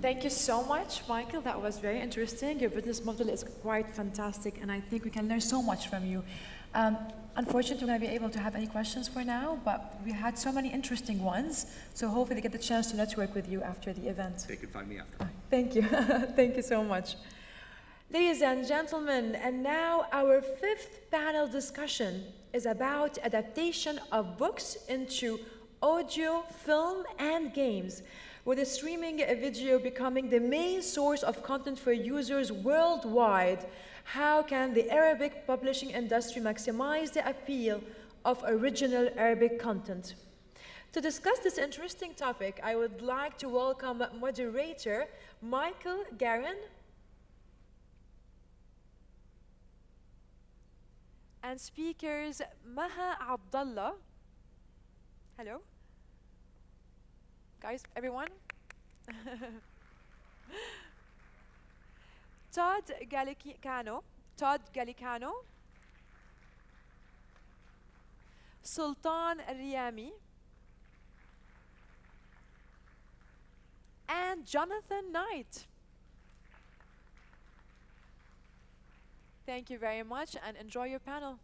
Thank you so much, Michael. That was very interesting. Your business model is quite fantastic, and I think we can learn so much from you. Unfortunately, we're not going to be able to have any questions for now, but we had so many interesting ones, so hopefully they get the chance to network with you after the event. They can find me after. Thank you. Thank you so much. Ladies and gentlemen, and now our fifth panel discussion is about adaptation of books into audio, film, and games. With the streaming video becoming the main source of content for users worldwide, how can the Arabic publishing industry maximize the appeal of original Arabic content? To discuss this interesting topic, I would like to welcome moderator Michael Garin and speakers Maha Abdullah. Hello. Guys, everyone. Todd Gallicano, Sultan Riyami, and Jonathan Knight. Thank you very much and enjoy your panel.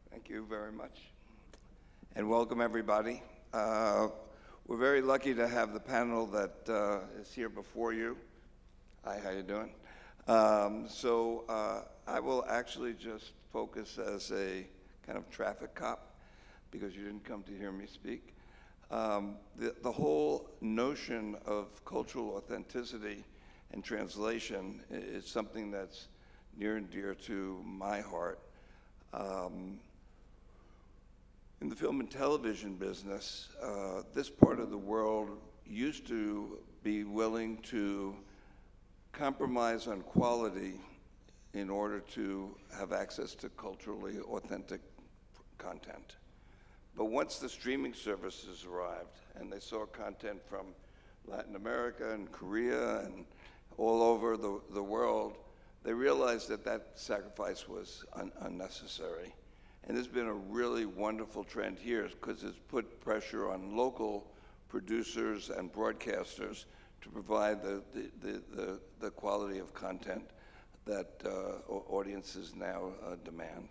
Thank you very much. And welcome everybody. We're very lucky to have the panel that is here before you. Hi, how you doing? I will actually just focus as a kind of traffic cop because you didn't come to hear me speak. The whole notion of cultural authenticity and translation is something that's near and dear to my heart. In the film and television business, this part of the world used to be willing to compromise on quality in order to have access to culturally authentic content. But once the streaming services arrived and they saw content from Latin America and Korea and all over the world, they realized that that sacrifice was unnecessary. And there's been a really wonderful trend here because it's put pressure on local producers and broadcasters to provide the quality of content that audiences now demand.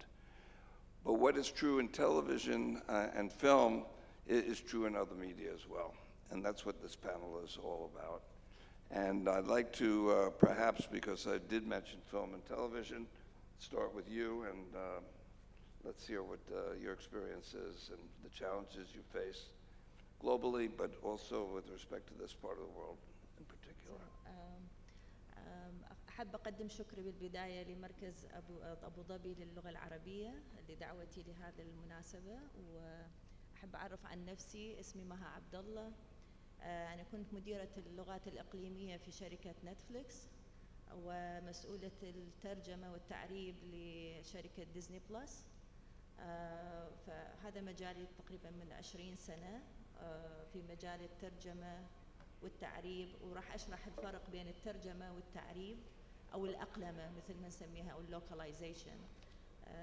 But what is true in television and film is true in other media as well. And that's what this panel is all about. And I'd like to perhaps, because I did mention film and television, start with you and let's hear what your experience is and the challenges you face globally, but also with respect to this part of the world in particular. أحب أقدم شكري بالبداية لمركز أبو ظبي للغة العربية لدعوتي لهذه المناسبة، وأحب أعرف عن نفسي. اسمي مها عبد الله. أنا كنت مديرة اللغات الإقليمية في شركة نتفليكس ومسؤولة الترجمة والتعريب لشركة ديزني بلس. فهذا مجالي تقريبا من 20 سنة في مجال الترجمة والتعريب، وراح أشرح الفرق بين الترجمة والتعريب أو الأقلمة مثل ما نسميها أو اللوكاليزيشن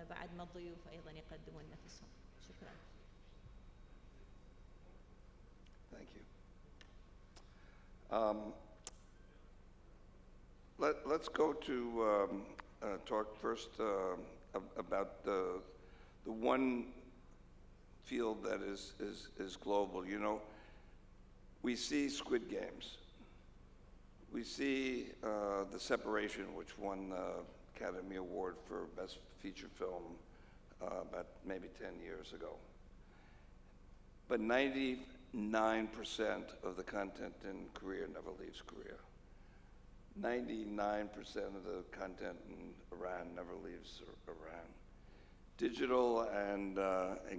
بعد ما الضيوف أيضا يقدمون نفسهم. شكرا. Thank you. Let's go to talk first about the one field that is global. You know, we see Squid Games. We see The Separation, which won the Academy Award for Best Feature Film about maybe 10 years ago. But 99% of the content in Korea never leaves Korea. 99% of the content in Iran never leaves Iran. Digital and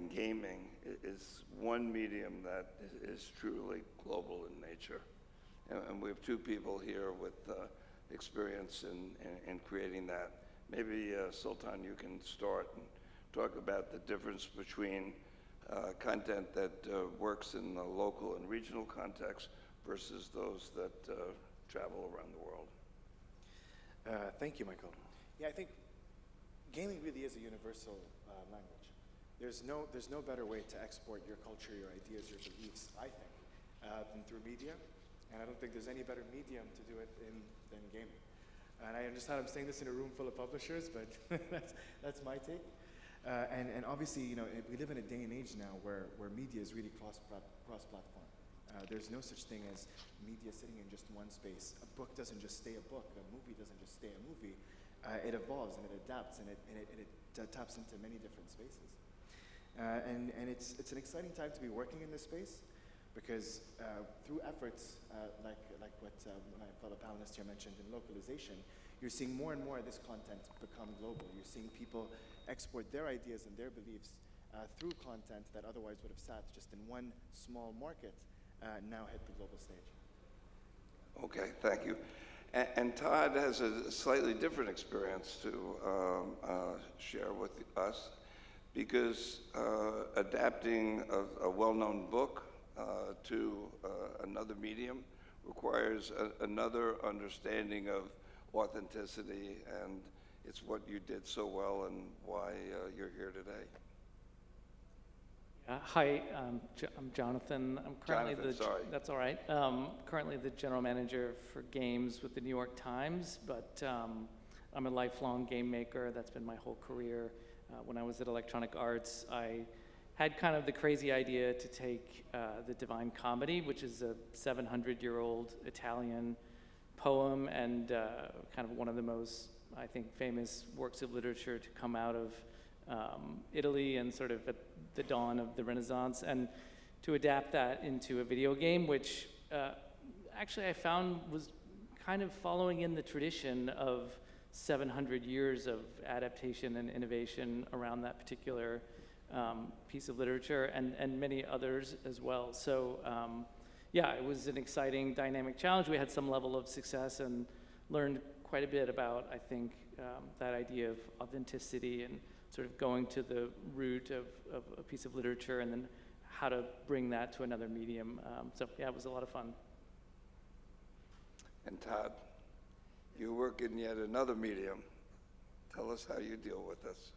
gaming is one medium that is truly global in nature. And we have two people here with experience in creating that. Maybe Sultan, you can start and talk about the difference between content that works in the local and regional context versus those that travel around the world. Thank you, Michael. Yeah, I think gaming really is a universal language. there's no better way to export your culture, your ideas, your beliefs, I think, than through media. And I don't think there's any better medium to do it than gaming. And I understand I'm saying this in a room full of publishers, but that's my take. And obviously, you know, we live in a day and age now where media is really cross-platform. There's no such thing as media sitting in just one space. A book doesn't just stay a book. A movie doesn't just stay a movie. It evolves and it adapts and it taps into many different spaces. And it's an exciting time to be working in this space because through efforts like what my fellow panelist here mentioned in localization, you're seeing more and more of this content become global. You're seeing people export their ideas and their beliefs through content that otherwise would have sat just in one small market, now hit the global stage. Okay, thank you. And Todd has a slightly different experience to share with us because adapting a well-known book to another medium requires another understanding of authenticity, and it's what you did so well and why you're here today. Hi, I'm Jonathan. I'm currently that's all right. Currently the general manager for games with the New York Times, but I'm a lifelong game maker. That's been my whole career. When I was at Electronic Arts, I had kind of the crazy idea to take the Divine Comedy, which is a 700-year-old Italian poem and kind of one of the most, I think, famous works of literature to come out of Italy and sort of at the dawn of the Renaissance, and to adapt that into a video game, which actually I found was kind of following in the tradition of 700 years of adaptation and innovation around that particular piece of literature and many others as well. So yeah, it was an exciting, dynamic challenge. We had some level of success and learned quite a bit about, I think, that idea of authenticity and sort of going to the root of a piece of literature and then how to bring that to another medium. So yeah, it was a lot of fun. And Todd, you work in yet another medium. Tell us how you deal with this.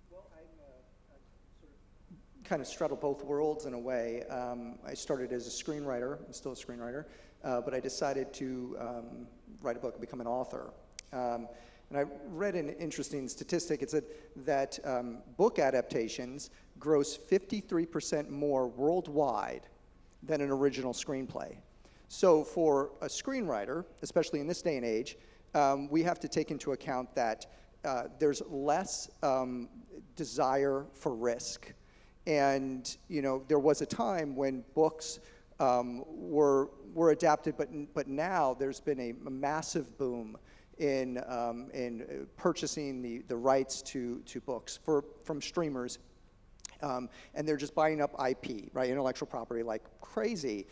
Well, I sort of kind of straddle both worlds in a way. I started as a screenwriter. I'm still a screenwriter, but I decided to write a book and become an author. And I read an interesting statistic. It said that book adaptations gross 53% more worldwide than an original screenplay. So for a screenwriter, especially in this day and age, we have to take into account that there's less desire for risk. And you know, there was a time when books were adapted, but now there's been a massive boom in purchasing the rights to books from streamers, and they're just buying up IP, right, intellectual property, like crazy,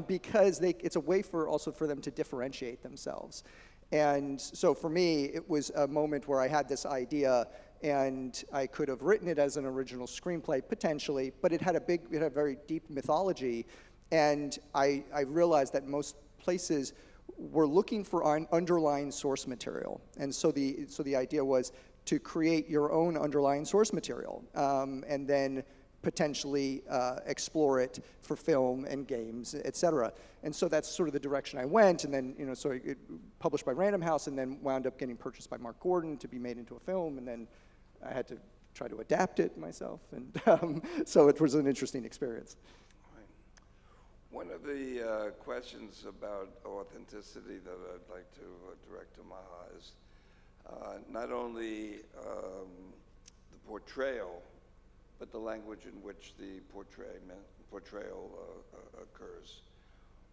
because it's a way for them to differentiate themselves. And so for me, it was a moment where I had this idea, and I could have written it as an original screenplay potentially, but it had a very deep mythology, and I realized that most places we're looking for underlying source material. And so the idea was to create your own underlying source material and then potentially explore it for film and games, et cetera. And so that's sort of the direction I went, and then, you know, so it published by Random House and then wound up getting purchased by Mark Gordon to be made into a film, and then I had to try to adapt it myself, and so it was an interesting experience. One of the questions about authenticity that I'd like to direct to Maha is not only the portrayal, but the language in which the portrayal occurs.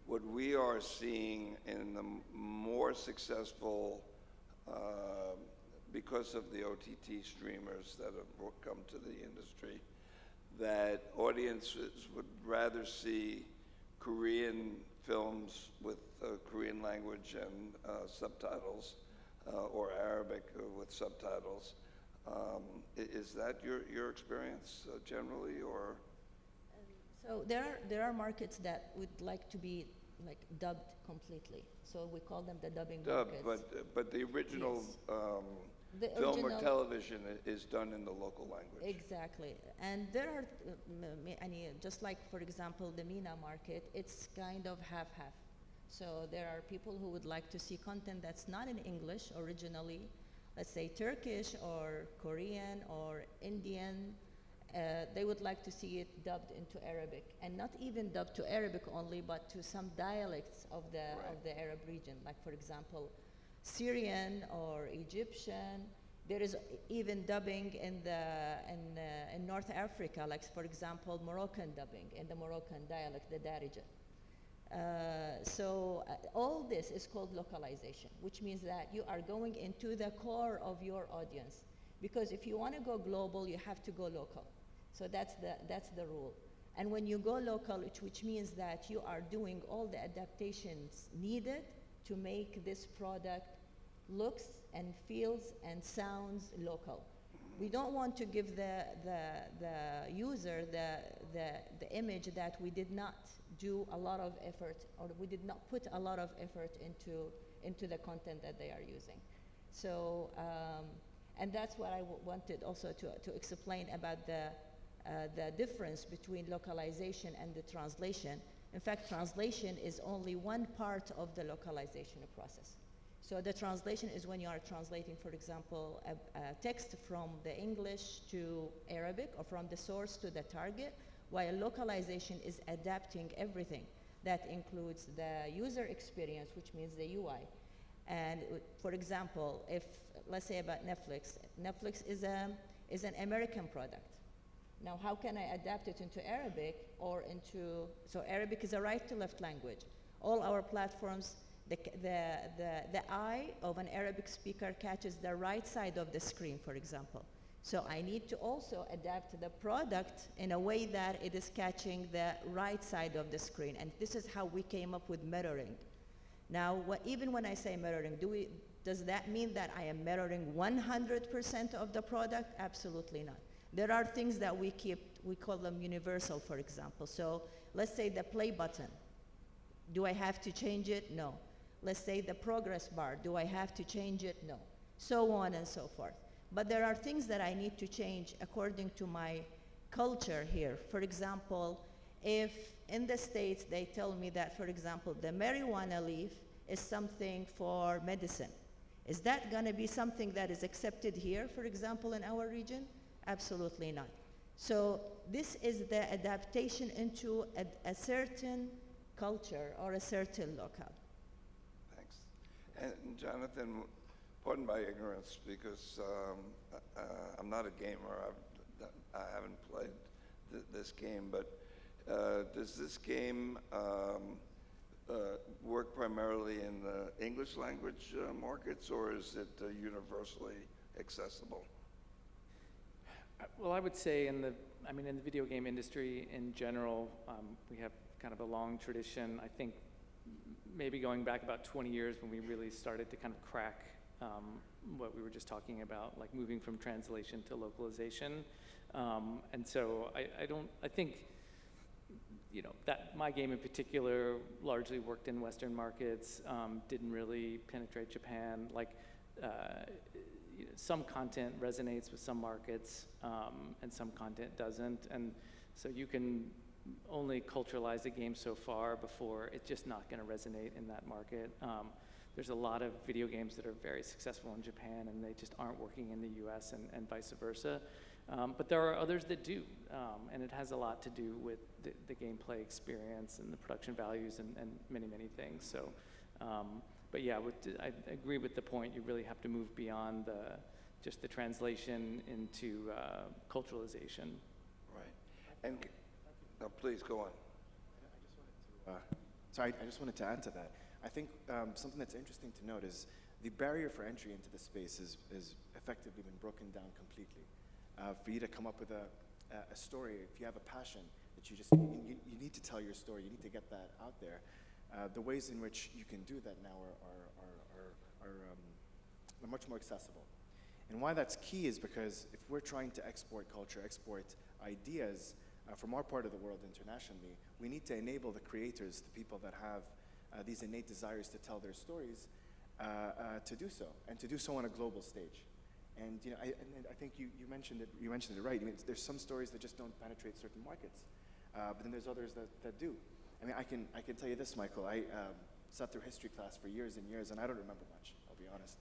What we are seeing in the more successful, because of the OTT streamers that have come to the industry, that audiences would rather see Korean films with Korean language and subtitles, or Arabic with subtitles. Is that your experience generally, or? So there are markets that would like to be like dubbed completely. So we call them the dubbing markets. But the original yes. The film or original- television is done in the local language. Exactly. And there are, just like, for example, the MENA market, it's kind of half-half. So there are people who would like to see content that's not in English originally, let's say Turkish or Korean or Indian. They would like to see it dubbed into Arabic, and not even dubbed to Arabic only, but to some dialects of the Arab region, like, for example, Syrian or Egyptian. There is even dubbing in North Africa, like, for example, Moroccan dubbing in the Moroccan dialect, the Darija. All this is called localization, which means that you are going into the core of your audience. Because if you want to go global, you have to go local. So that's the rule. And when you go local, which means that you are doing all the adaptations needed to make this product looks and feels and sounds local. We don't want to give the user the image that we did not do a lot of effort, or we did not put a lot of effort into the content that they are using. So, and that's what I wanted also to explain about the difference between localization and the translation. In fact, translation is only one part of the localization process. So the translation is when you are translating, for example, a text from the English to Arabic, or from the source to the target, while localization is adapting everything. That includes the user experience, which means the UI. And for example, if, let's say about Netflix, Netflix is an American product. Now, how can I adapt it into Arabic or into, so Arabic is a right to left language. All our platforms, the eye of an Arabic speaker catches the right side of the screen, for example. So I need to also adapt the product in a way that it is catching the right side of the screen. And this is how we came up with mirroring. Now, even when I say mirroring, does that mean that I am mirroring 100% of the product? Absolutely not. There are things that we call them universal, for example. So let's say the play button. Do I have to change it? No. Let's say the progress bar. Do I have to change it? No. So on and so forth. But there are things that I need to change according to my culture here. For example, if in the States they tell me that, for example, the marijuana leaf is something for medicine, is that going to be something that is accepted here, for example, in our region? Absolutely not. So this is the adaptation into a certain culture or a certain locale. Thanks. And Jonathan, pardon my ignorance, because I'm not a gamer. I haven't played this game, but does this game work primarily in the English language markets, or is it universally accessible? Well, I would say in the video game industry in general, we have kind of a long tradition. I think maybe going back about 20 years when we really started to kind of crack what we were just talking about, like moving from translation to localization. And so I think, you know, that my game in particular largely worked in Western markets, didn't really penetrate Japan. Like, some content resonates with some markets, and some content doesn't. And so you can only culturalize a game so far before it's just not going to resonate in that market. There's a lot of video games that are very successful in Japan and they just aren't working in the US and vice versa. But there are others that do, and it has a lot to do with the gameplay experience and the production values and many, many things. So, but yeah, I agree with the point. You really have to move beyond just the translation into culturalization. Right. And no, please go on. I just wanted to add to that. I think something that's interesting to note is the barrier for entry into the space is effectively been broken down completely. For you to come up with a story, if you have a passion that you need to tell your story, you need to get that out there. The ways in which you can do that now are much more accessible. And why that's key is because if we're trying to export culture, export ideas from our part of the world internationally, we need to enable the creators, the people that have these innate desires to tell their stories, to do so, and to do so on a global stage. And I think you mentioned it. You mentioned it right. I mean, there's some stories that just don't penetrate certain markets, but then there's others that do. I mean, I can tell you this, Michael. I sat through history class for years and years, and I don't remember much. I'll be honest.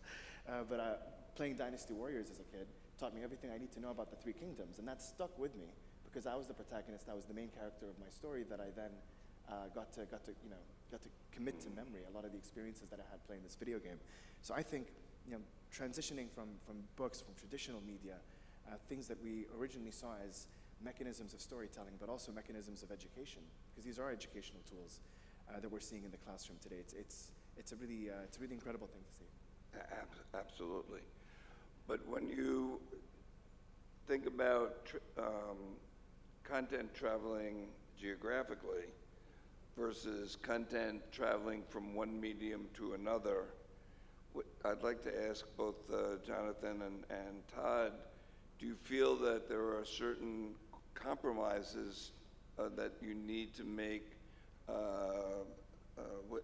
But playing Dynasty Warriors as a kid taught me everything I need to know about the Three Kingdoms, and that stuck with me because I was the protagonist. I was the main character of my story that I then got to commit to memory a lot of the experiences that I had playing this video game. So I think transitioning from books, from traditional media, things that we originally saw as mechanisms of storytelling, but also mechanisms of education, because these are educational tools that we're seeing in the classroom today. It's a really incredible thing to see. Absolutely. But when you think about content traveling geographically versus content traveling from one medium to another, I'd like to ask both Jonathan and Todd, do you feel that there are certain compromises that you need to make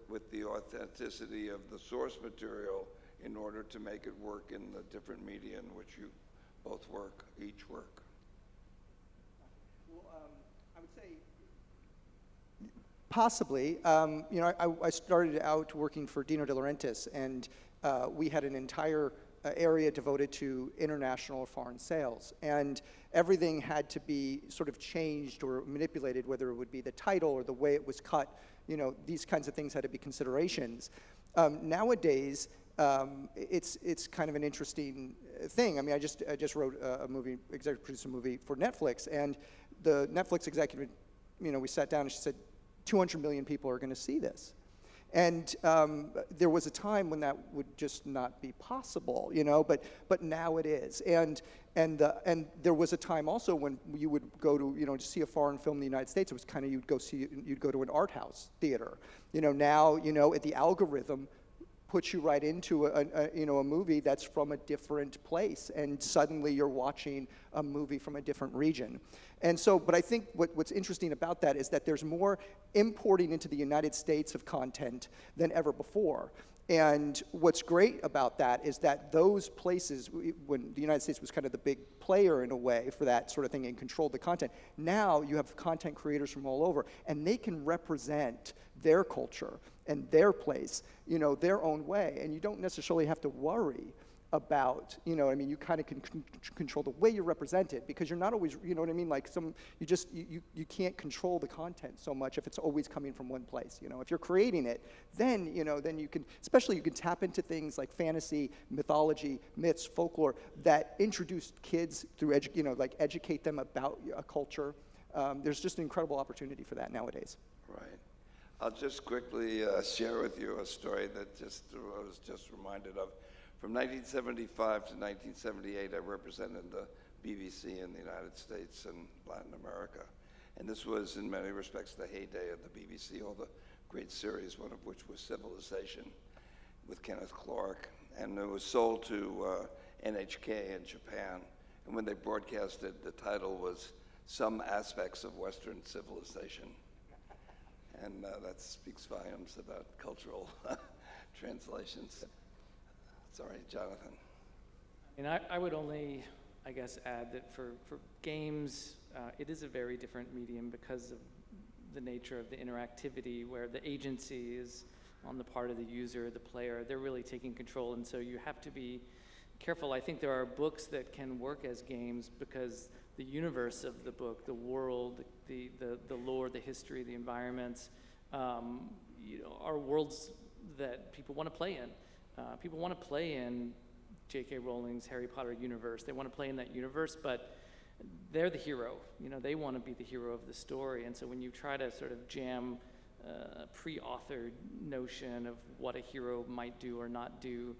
with the authenticity of the source material in order to make it work in the different media in which you both work, each work? Well, I would say possibly. I started out working for Dino De Laurentiis, and we had an entire area devoted to international or foreign sales. And everything had to be sort of changed or manipulated, whether it would be the title or the way it was cut. These kinds of things had to be considerations. Nowadays, it's kind of an interesting thing. I mean, I just wrote a movie, executive produced a movie for Netflix, and the Netflix executive, we sat down and she said, 200 million people are going to see this. And there was a time when that would just not be possible, but now it is. And there was a time also when you would go to see a foreign film in the United States. It was kind of you'd go to an art house theater. Now the algorithm puts you right into a movie that's from a different place, and suddenly you're watching a movie from a different region. And so, but I think what's interesting about that is that there's more importing into the United States of content than ever before. And what's great about that is that those places, when the United States was kind of the big player in a way for that sort of thing and controlled the content, now you have content creators from all over, and they can represent their culture and their place, their own way. And you don't necessarily have to worry about, you kind of can control the way you're represented, because you're not always, like you can't control the content so much if it's always coming from one place. If you're creating it, then you can, especially you can tap into things like fantasy, mythology, myths, folklore that introduce kids through, educate them about a culture. There's just an incredible opportunity for that nowadays. Right. I'll just quickly share with you a story that I was just reminded of. From 1975 to 1978, I represented the BBC in the United States and Latin America. And this was, in many respects, the heyday of the BBC, all the great series, one of which was Civilization with Kenneth Clark. And it was sold to NHK in Japan. And when they broadcast it, the title was Some Aspects of Western Civilization. And that speaks volumes about cultural translations. Sorry, Jonathan. I would only, add that for games, it is a very different medium because of the nature of the interactivity, where the agency is on the part of the user, the player. They're really taking control, and so you have to be careful. I think there are books that can work as games because the universe of the book, the world, the lore, the history, the environments, are worlds that people want to play in. People want to play in J.K. Rowling's Harry Potter universe. They want to play in that universe, but they're the hero. They want to be the hero of the story. And so when you try to sort of jam a pre-authored notion of what a hero might do or not do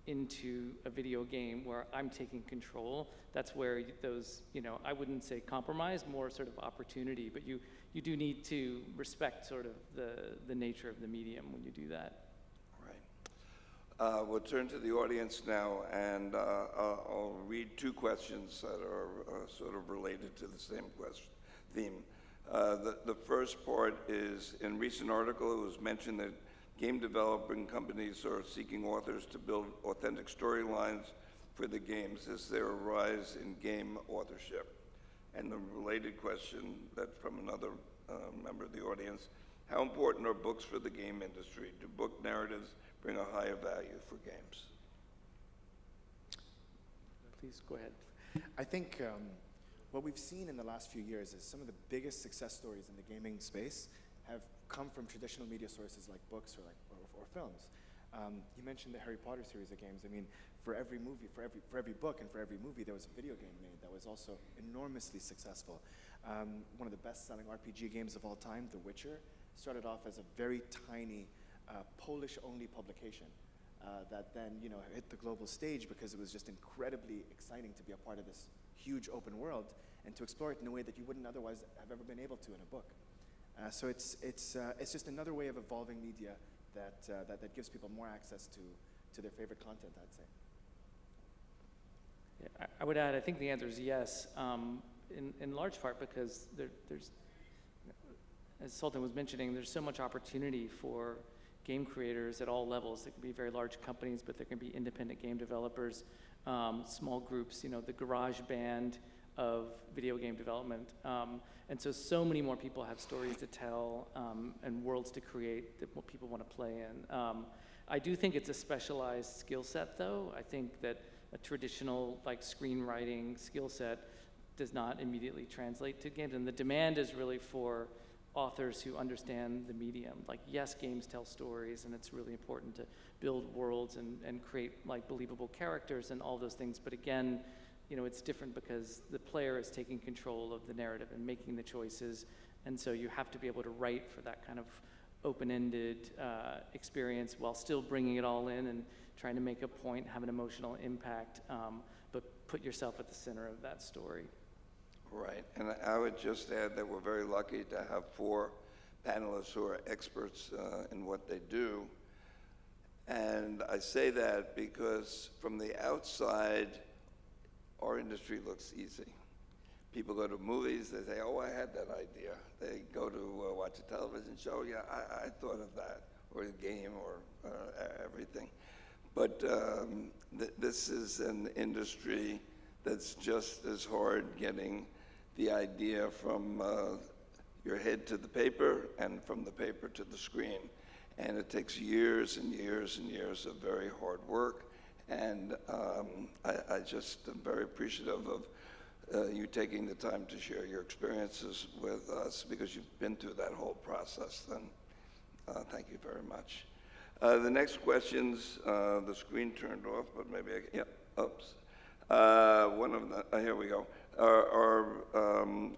into a video game where I'm taking control, that's where those, I wouldn't say compromise, more sort of opportunity, but you do need to respect sort of the nature of the medium when you do that. We'll turn to the audience now, and I'll read two questions that are sort of related to the same theme. The first part is, in a recent article, it was mentioned that game developing companies are seeking authors to build authentic storylines for the games? Is there a rise in game authorship? And the related question that's from another member of the audience, how important are books for the game industry? Do book narratives bring a higher value for games? Please go ahead. I think what we've seen in the last few years is some of the biggest success stories in the gaming space have come from traditional media sources like books or films. You mentioned the Harry Potter series of games. I mean, for every movie, for every book, and for every movie, there was a video game made that was also enormously successful. One of the best-selling RPG games of all time, The Witcher, started off as a very tiny Polish-only publication that then, hit the global stage because it was just incredibly exciting to be a part of this huge open world and to explore it in a way that you wouldn't otherwise have ever been able to in a book. So it's just another way of evolving media that gives people more access to their favorite content, I'd say. Yeah, I would add, I think the answer is yes, in large part because there's, as Sultan was mentioning, there's so much opportunity for game creators at all levels. There can be very large companies, but there can be independent game developers, small groups, the garage band of video game development. And so many more people have stories to tell and worlds to create that what people want to play in. I do think it's a specialized skill set, though. I think that a traditional screenwriting skill set does not immediately translate to games, and the demand is really for authors who understand the medium. Yes, games tell stories, and it's really important to build worlds and create believable characters and all those things, but again, it's different because the player is taking control of the narrative and making the choices, and so you have to be able to write for that kind of open-ended experience while still bringing it all in and trying to make a point, have an emotional impact, but put yourself at the center of that story. Right, and I would just add that we're very lucky to have 4 panelists who are experts in what they do. And I say that because from the outside, our industry looks easy. People go to movies, they say, oh, I had that idea. They go to watch a television show, yeah, I thought of that, or a game, or everything. But this is an industry that's just as hard getting the idea from your head to the paper and from the paper to the screen. And it takes years and years and years of very hard work. And I just am very appreciative of you taking the time to share your experiences with us because you've been through that whole process. And thank you very much. The next questions, the screen turned off, but maybe oops. One of them, here we go, are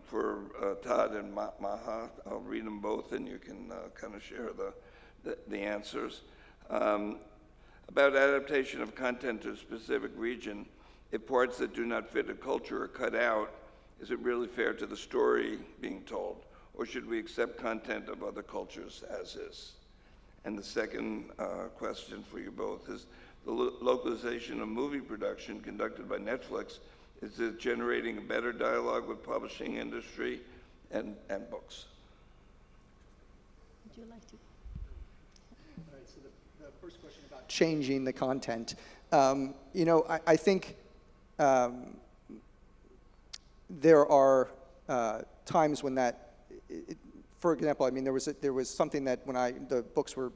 for Todd and Maha. I'll read them both and you can kind of share the answers. About adaptation of content to a specific region, if parts that do not fit a culture are cut out, is it really fair to the story being told? Or should we accept content of other cultures as is? And the second question for you both is, the localization of movie production conducted by Netflix, is it generating a better dialogue with publishing industry and books? Would you like to? All right, so the first question about changing the content. I think there are times when that, for example, I mean, there was something that when the books were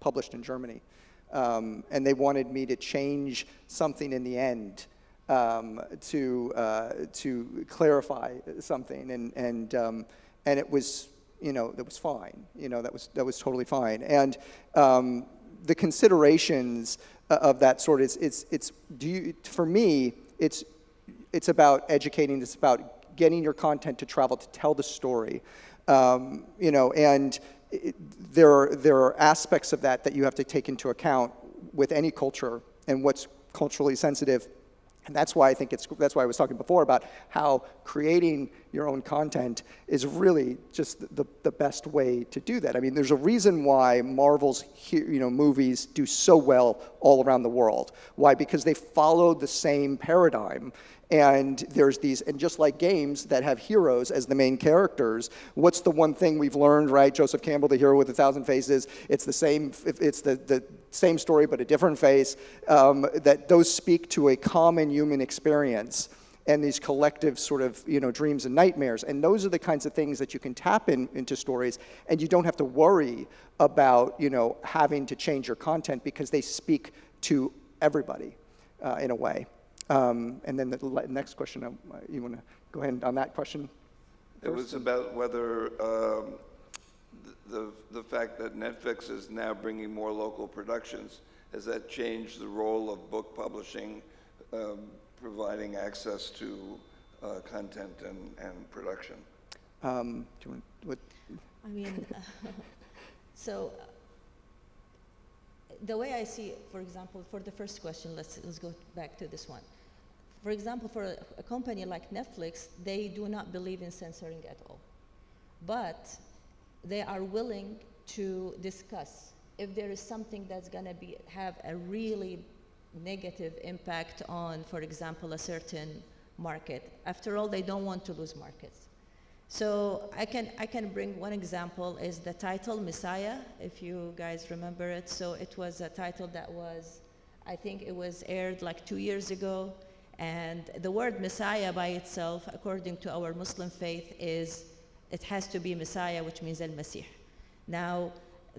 published in Germany, and they wanted me to change something in the end to clarify something, and it was, that was fine. That was totally fine. And the considerations of that sort for me, it's about educating. It's about getting your content to travel to tell the story, and there are aspects of that you have to take into account with any culture and what's culturally sensitive. And that's why I think that's why I was talking before about how creating your own content is really just the best way to do that. I mean, there's a reason why Marvel's movies do so well all around the world. Why? Because they followed the same paradigm, And there's these, and just like games that have heroes as the main characters, what's the one thing we've learned, right? Joseph Campbell, The Hero with a Thousand Faces, it's the same story but a different face, that those speak to a common human experience and these collective sort of, dreams and nightmares. And those are the kinds of things that you can tap into stories, and you don't have to worry about, having to change your content because they speak to everybody in a way. And then the next question, you want to go ahead on that question first? It was about whether the fact that Netflix is now bringing more local productions, has that changed the role of book publishing, providing access to content and production? Do you want, what? I mean, so the way I see it, for example, for the first question, let's go back to this one. For example, for a company like Netflix, they do not believe in censoring at all. But they are willing to discuss if there is something that's going to have a really negative impact on, for example, a certain market. After all, they don't want to lose markets. So I can bring one example is the title Messiah, if you guys remember it. So it was a title that was, I think it was aired like 2 years ago. And the word Messiah by itself, according to our Muslim faith, it has to be Messiah, which means Al-Masih. Now,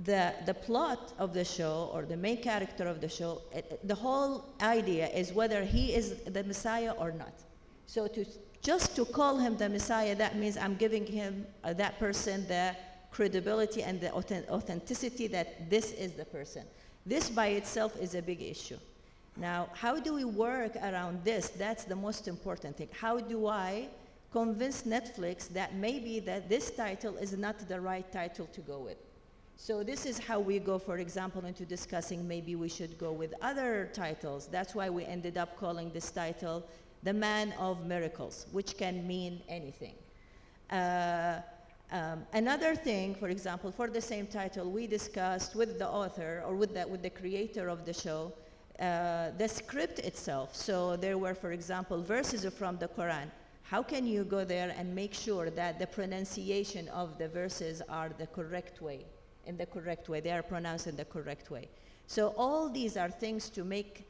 the plot of the show, or the main character of the show, the whole idea is whether he is the Messiah or not. So just to call him the Messiah, that means I'm giving him, that person, the credibility and the authenticity that this is the person. This by itself is a big issue. Now, how do we work around this? That's the most important thing. How do I convince Netflix that maybe that this title is not the right title to go with? So this is how we go, for example, into discussing maybe we should go with other titles. That's why we ended up calling this title The Man of Miracles, which can mean anything. Another thing, for example, for the same title, we discussed with the author or with the creator of the show, the script itself. So there were, for example, verses from the Quran. How can you go there and make sure that the pronunciation of the verses are the correct way, they are pronounced in the correct way? So all these are things to make,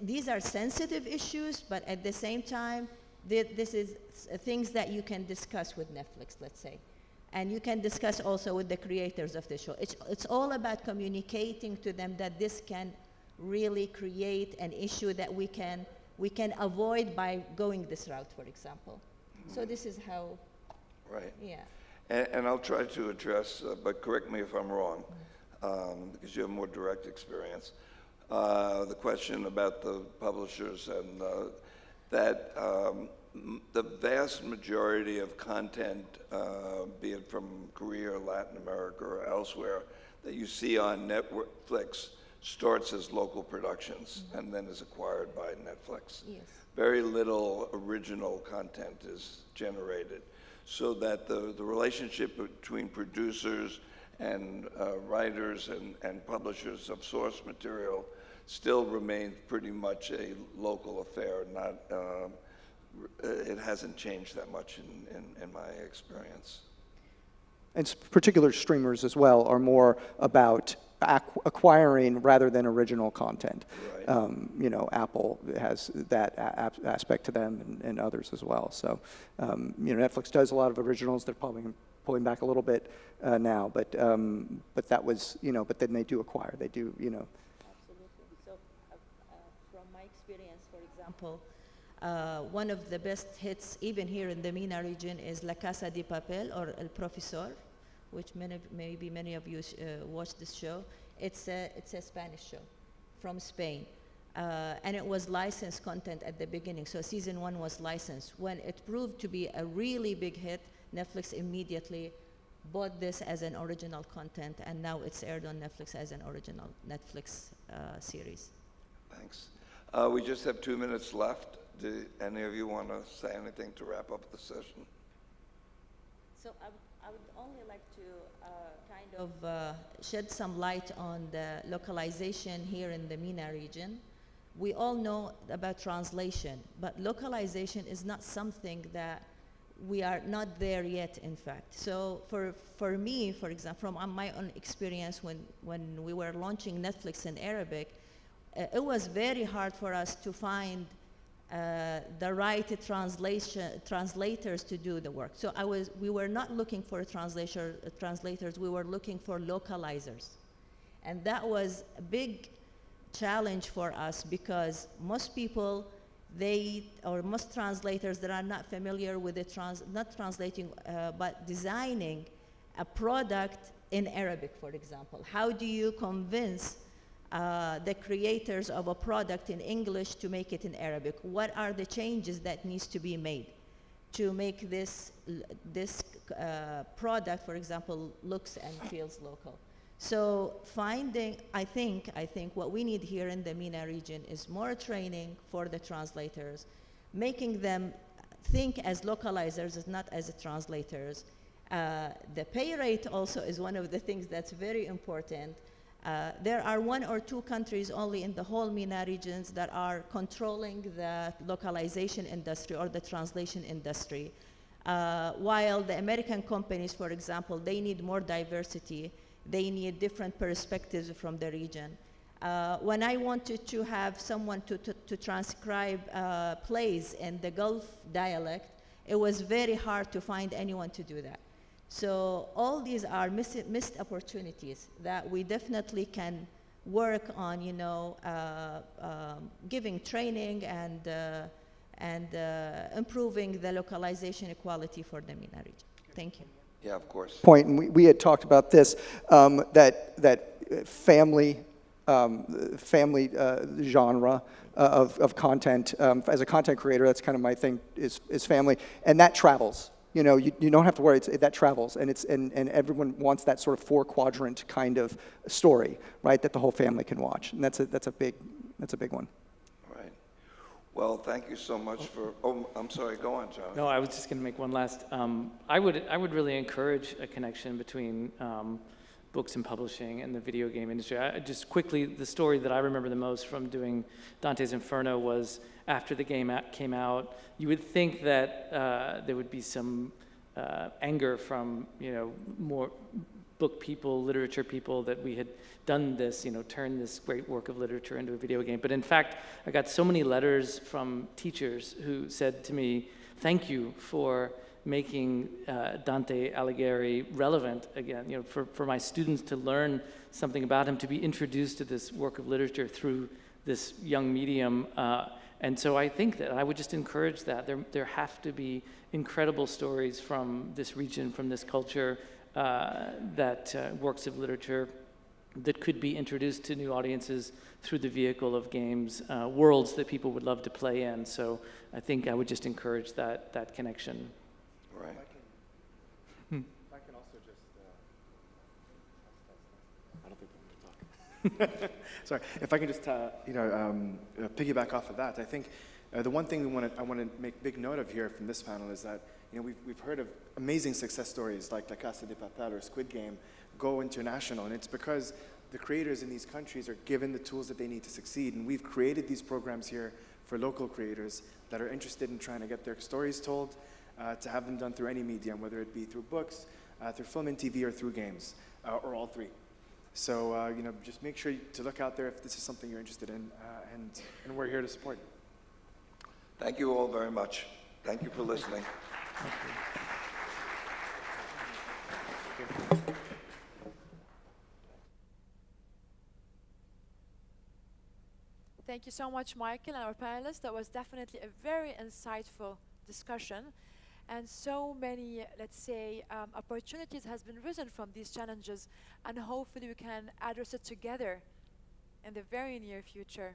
these are sensitive issues, but at the same time, this is things that you can discuss with Netflix, let's say. And you can discuss also with the creators of the show. It's all about communicating to them that this can really create an issue that we can avoid by going this route, for example. So this is how. Right. Yeah. And I'll try to address, but correct me if I'm wrong, because you have more direct experience. The question about the publishers and that the vast majority of content, be it from Korea, Latin America, or elsewhere, that you see on Netflix starts as local productions and then is acquired by Netflix. Yes. Very little original content is generated, so that the relationship between producers and writers and publishers of source material still remains pretty much a local affair. It hasn't changed that much in my experience. And particular streamers as well are more about acquiring rather than original content. Right. Apple has that aspect to them, and others as well. So, Netflix does a lot of originals. They're probably pulling back a little bit now, but that was, but then they do acquire. They do, Absolutely. So, from my experience, for example, one of the best hits, even here in the MENA region, is La Casa de Papel, or El Profesor, which maybe many of you watched this show. It's a Spanish show from Spain. And it was licensed content at the beginning. So season 1 was licensed. When it proved to be a really big hit, Netflix immediately bought this as an original content, and now it's aired on Netflix as an original Netflix series. Thanks. We just have 2 minutes left. Do any of you want to say anything to wrap up the session? So I would only like to kind of shed some light on the localization here in the MENA region. We all know about translation, but localization is not something that we are not there yet, in fact. So for me, for example, from my own experience when we were launching Netflix in Arabic, it was very hard for us to find the right translators to do the work. So we were not looking for translators, we were looking for localizers. And that was a big challenge for us because most people, most translators that are not familiar with not translating, but designing a product in Arabic, for example. How do you convince the creators of a product in English to make it in Arabic? What are the changes that needs to be made to make this product, for example, looks and feels local? So I think what we need here in the MENA region is more training for the translators, making them think as localizers, not as translators. The pay rate also is one of the things that's very important. There are 1 or 2 countries only in the whole MENA regions that are controlling the localization industry or the translation industry. While the American companies, for example, they need more diversity. They need different perspectives from the region. When I wanted to have someone to transcribe plays in the Gulf dialect, it was very hard to find anyone to do that. So all these are missed opportunities that we definitely can work on, giving training and improving the localization equality for the MENA region. Thank you. Yeah, of course. Point, and we had talked about this, that family genre of content. As a content creator, that's kind of my thing, is family, and that travels. You don't have to worry, that travels, and everyone wants that sort of 4-quadrant kind of story, right? That the whole family can watch, and that's a big one. Right. Well, thank you so much for. Oh, I'm sorry. Go on, John. No, I was just going to make one last. I would really encourage a connection between books and publishing and the video game industry. Just quickly, the story that I remember the most from doing Dante's Inferno was after the game came out. You would think that there would be some anger from more book people, literature people, that we had done this, turned this great work of literature into a video game. But in fact, I got so many letters from teachers who said to me, "Thank you for making Dante Alighieri relevant again, for my students to learn something about him, to be introduced to this work of literature through this young medium." And so I think that I would just encourage that. There have to be incredible stories from this region, from this culture, that works of literature that could be introduced to new audiences through the vehicle of games, worlds that people would love to play in. So I think I would just encourage that connection. Right. If I can also just, I don't think I'm going to talk. Sorry, if I can just, piggyback off of that. I think the one thing I want to make big note of here from this panel is that we've heard of amazing success stories like La Casa de Papel or Squid Game go international, and it's because the creators in these countries are given the tools that they need to succeed. And we've created these programs here for local creators that are interested in trying to get their stories told, to have them done through any medium, whether it be through books, through film and TV, or through games, or all three. So, just make sure to look out there if this is something you're interested in, and we're here to support. Thank you all very much. Thank you for listening. Thank you. Thank you so much, Michael, and our panelists. That was definitely a very insightful discussion. And so many, let's say, opportunities has been risen from these challenges, and hopefully we can address it together in the very near future.